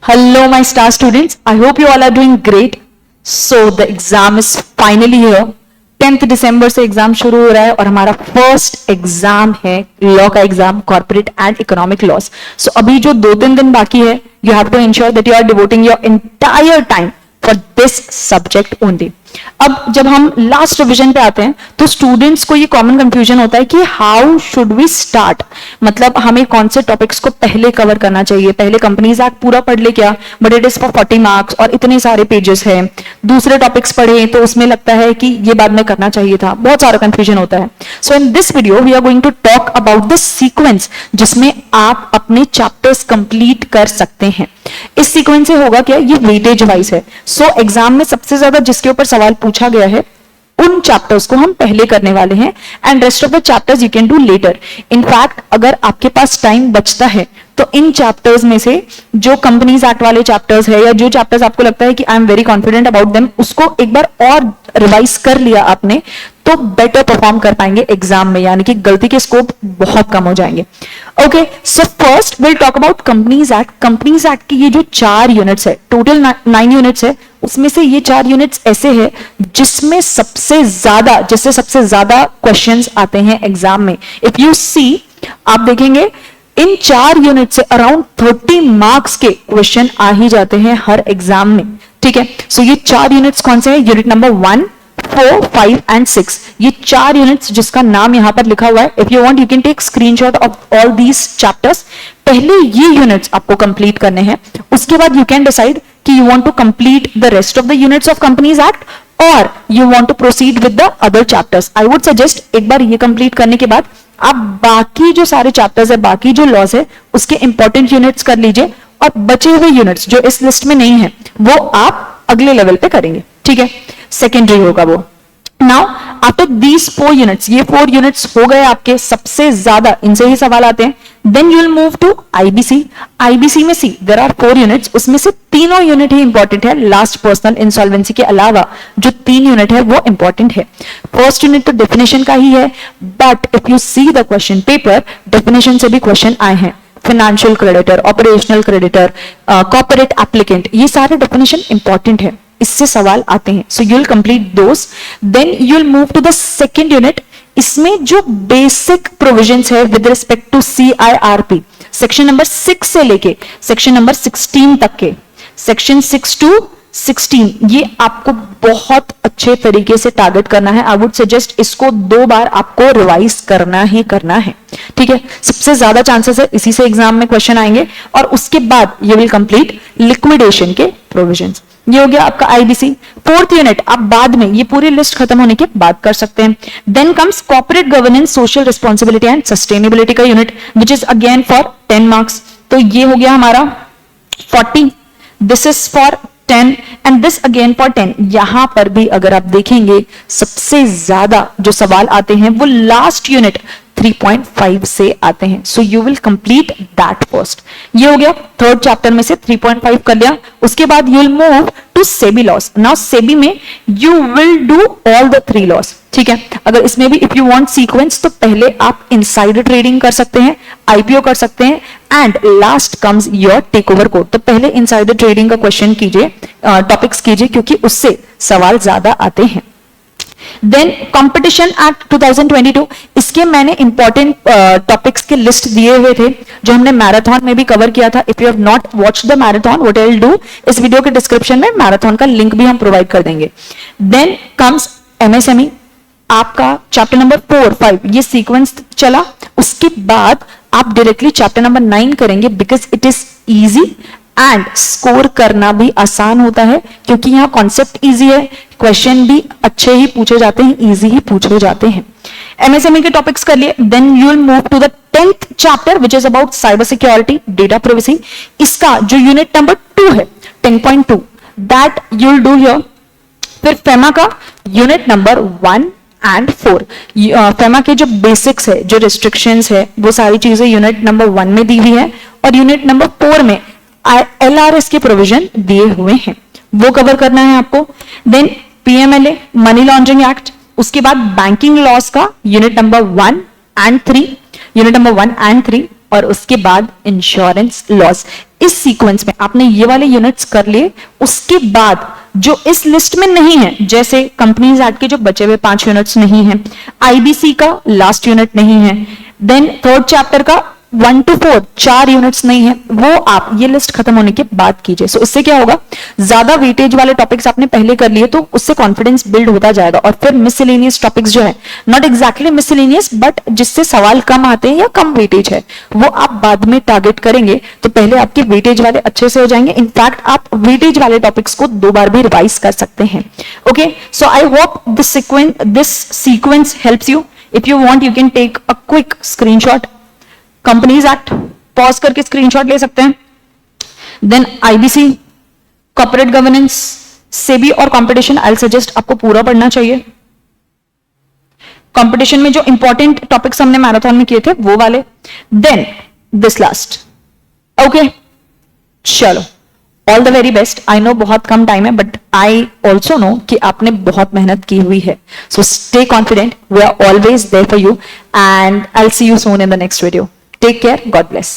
Hello, my star students. I hope you all are doing great. So the exam is finally here. 10th दिसंबर से exam शुरू हो रहा है और हमारा फर्स्ट एग्जाम है लॉ का exam, corporate and economic laws. So अभी जो 2-3 दिन बाकी है, you have to ensure that you are devoting your entire time for this subject only. अब जब हम लास्ट रिवीजन पे आते हैं तो स्टूडेंट्स को ये कॉमन कंफ्यूजन होता है कि हाउ शुड वी स्टार्ट, मतलब हमें कौन से टॉपिक्स को पहले कवर करना चाहिए. पहले कंपनीज एक्ट पूरा पढ़ ले क्या, but it is for 40 marks और इतने सारे पेजेस हैं. दूसरे टॉपिक्स पढ़े तो उसमें लगता है कि ये बाद में करना चाहिए था, बहुत सारा कंफ्यूजन होता है. So in this video we are going to talk about the sequence जिसमें आप अपने चैप्टर्स कंप्लीट कर सकते हैं. इस सीक्वेंस से होगा क्या, ये वेटेज वाइज है. सो एग्जाम में सबसे ज्यादा जिसके ऊपर सवाल पूछा गया है उन चैप्टर्स को हम पहले करने वाले हैं and rest of the chapters you can do later. In fact अगर आपके पास टाइम बचता है तो इन चैप्टर्स में से जो कंपनीज एक्ट वाले चैप्टर्स है या जो चैप्टर्स आपको लगता है कि I am very confident about them, उसको एक बार और रिवाइज कर लिया आपने तो बेटर परफॉर्म कर पाएंगे एग्जाम में, यानी कि गलती के स्कोप बहुत कम हो जाएंगे. Okay, so first will talk about companies act. Companies act की ये जो 4 यूनिट्स है, टोटल 9 यूनिट्स है, उसमें से ये 4 यूनिट्स ऐसे हैं जिसमें सबसे ज्यादा क्वेश्चंस आते हैं एग्जाम में. इफ यू सी, आप देखेंगे इन 4 यूनिट से अराउंड 30 मार्क्स के क्वेश्चन आ ही जाते हैं हर एग्जाम में. ठीक है, सो ये 4 यूनिट्स कौन से हैं? Unit number 1, 4, 5 and 6. ये 4 यूनिट्स जिसका नाम यहां पर लिखा हुआ है. If you want you can take screenshot of all these chapters. पहले ये यूनिट्स आपको कंप्लीट करने हैं, उसके बाद यू कैन डिसाइड कि you want to complete the rest of the units of companies act और you want to proceed with the other chapters. I would suggest एक बार ये कंप्लीट करने के बाद आप बाकी जो सारे चैप्टर्स है, बाकी जो लॉज है, उसके इंपॉर्टेंट यूनिट्स कर लीजिए और बचे हुए यूनिट्स जो इस लिस्ट में नहीं है वो आप अगले लेवल पे करेंगे. ठीक है, सेकेंडरी होगा वो. नाउ आफ्टर दीज 4 यूनिट्स, ये 4 यूनिट्स हो गए आपके, सबसे ज्यादा इनसे ही सवाल आते हैं. Then you will move to IBC. IBC में सी देयर आर 4 यूनिट्स, उसमें से तीनों यूनिट ही इंपॉर्टेंट है. लास्ट पर्सनल इंसॉल्वेंसी के अलावा जो 3 यूनिट है वो इंपॉर्टेंट है. फर्स्ट यूनिट तो डेफिनेशन का ही है, but if you see the question paper, definition से भी क्वेश्चन आए हैं. Financial creditor, operational creditor, corporate applicant, ये सारे डेफिनेशन इंपॉर्टेंट है, इससे सवाल आते हैं. So you will complete those. Then you will move to the second unit. इसमें जो बेसिक प्रोविजंस है with respect to CIRP, section number 6 से लेके सेक्शन नंबर 16 तक के, सेक्शन 6 to 16, ये आपको बहुत अच्छे तरीके से टारगेट करना है. आई वुड सजेस्ट इसको 2 बार आपको रिवाइज करना ही करना है. ठीक है, सबसे ज्यादा चांसेस है इसी से एग्जाम में क्वेश्चन आएंगे. और उसके बाद यू विल कंप्लीट लिक्विडेशन के प्रोविजंस. ये हो गया आपका आईबीसी. 4th यूनिट आप बाद में, ये पूरी लिस्ट खत्म होने के बाद कर सकते हैं. Then comes corporate governance, social responsibility and sustainability का unit which is again for 10 marks. तो ये हो गया हमारा 40, this is for 10 and this again for 10. यहां पर भी अगर आप देखेंगे सबसे ज्यादा जो सवाल आते हैं वो लास्ट यूनिट 3.5 से आते हैं. So you will complete that first. ये हो गया 3rd चैप्टर में से 3.5 कर लिया. उसके बाद you will move to SEBI laws. Now SEBI में you will do all the 3 laws. ठीक है, अगर इसमें भी इफ यू वांट सीक्वेंस तो पहले आप इनसाइडर ट्रेडिंग कर सकते हैं, आईपीओ कर सकते हैं and last comes your takeover code. तो पहले इनसाइडर ट्रेडिंग का क्वेश्चन कीजिए, टॉपिक्स कीजिए, क्योंकि उससे सवाल ज्यादा आते हैं. देन कंपटीशन एक्ट 2022, इसके मैंने इंपॉर्टेंट टॉपिक्स के लिस्ट दिए हुए थे जो हमने मैराथन में भी कवर किया था. If you have not watched the marathon, what I will do, इस वीडियो के डिस्क्रिप्शन में मैराथन का लिंक भी हम प्रोवाइड कर देंगे. देन कम्स एमएसएमई, आपका चैप्टर नंबर 4, 5 ये सीक्वेंस चला. उसके बाद आप डायरेक्टली चैप्टर नंबर 9 करेंगे because it is easy and score करना भी आसान होता है, क्योंकि यहाँ कॉन्सेप्ट इजी है, क्वेश्चन भी अच्छे ही पूछे जाते हैं, इजी ही पूछे जाते हैं. एमएसएमई के टॉपिक्स कर लिए. Then you will move to the 10th chapter which is about cyber security, data privacy. इसका जो यूनिट नंबर 2 है 10.2 that you will do here. फिर फेमा का यूनिट नंबर 1 एंड 4. फेमा के जो बेसिक्स है, जो रिस्ट्रिक्शंस है, वो सारी चीजें यूनिट नंबर 1 में दी हुई है और यूनिट नंबर 4 में एलआरएस के प्रोविजन दिए हुए हैं, वो कवर करना है आपको. Then PMLA, money laundering act. उसके बाद बैंकिंग लॉस का unit number 1 and 3, unit number 1 and 3 और उसके बाद इंश्योरेंस लॉस. इस सीक्वेंस में आपने ये वाले यूनिट्स कर लिए, उसके बाद जो इस लिस्ट में नहीं है, जैसे कंपनीज एक्ट के जो बचे हुए 5 यूनिट्स नहीं है, आईबीसी का लास्ट यूनिट नहीं है, देन थर्ड चैप्टर का 1 to 4 4 यूनिट्स नहीं है, वो आप ये लिस्ट खत्म होने के बाद कीजिए। सो उससे क्या होगा, ज्यादा वेटेज वाले टॉपिक्स आपने पहले कर लिए तो उससे कॉन्फिडेंस बिल्ड होता जाएगा, और फिर मिसलेनियस टॉपिक्स जो है, नॉट एग्जैक्टली मिसलेनियस बट जिससे सवाल कम आते हैं या कम वेटेज है, वो आप बाद में टारगेट करेंगे तो पहले आपके वेटेज वाले अच्छे से हो जाएंगे। इनफैक्ट आप वेटेज वाले टॉपिक्स को 2 बार भी रिवाइज कर सकते हैं। Okay, so I hope this sequence helps you. If you want you can take a quick screenshot, companies act pause करके स्क्रीनशॉट ले सकते हैं, then IBC, corporate governance, SEBI और कंपटीशन। आई सजेस्ट आपको पूरा पढ़ना चाहिए। कंपटीशन में जो इंपॉर्टेंट टॉपिक्स हमने मैराथन में किए थे वो वाले, देन दिस लास्ट। ओके, चलो, all the very best. I know बहुत कम टाइम है, बट आई ऑल्सो नो कि आपने बहुत मेहनत की हुई है। So stay confident, we are always there for you, and I will see you soon in the next video. Take care. God bless.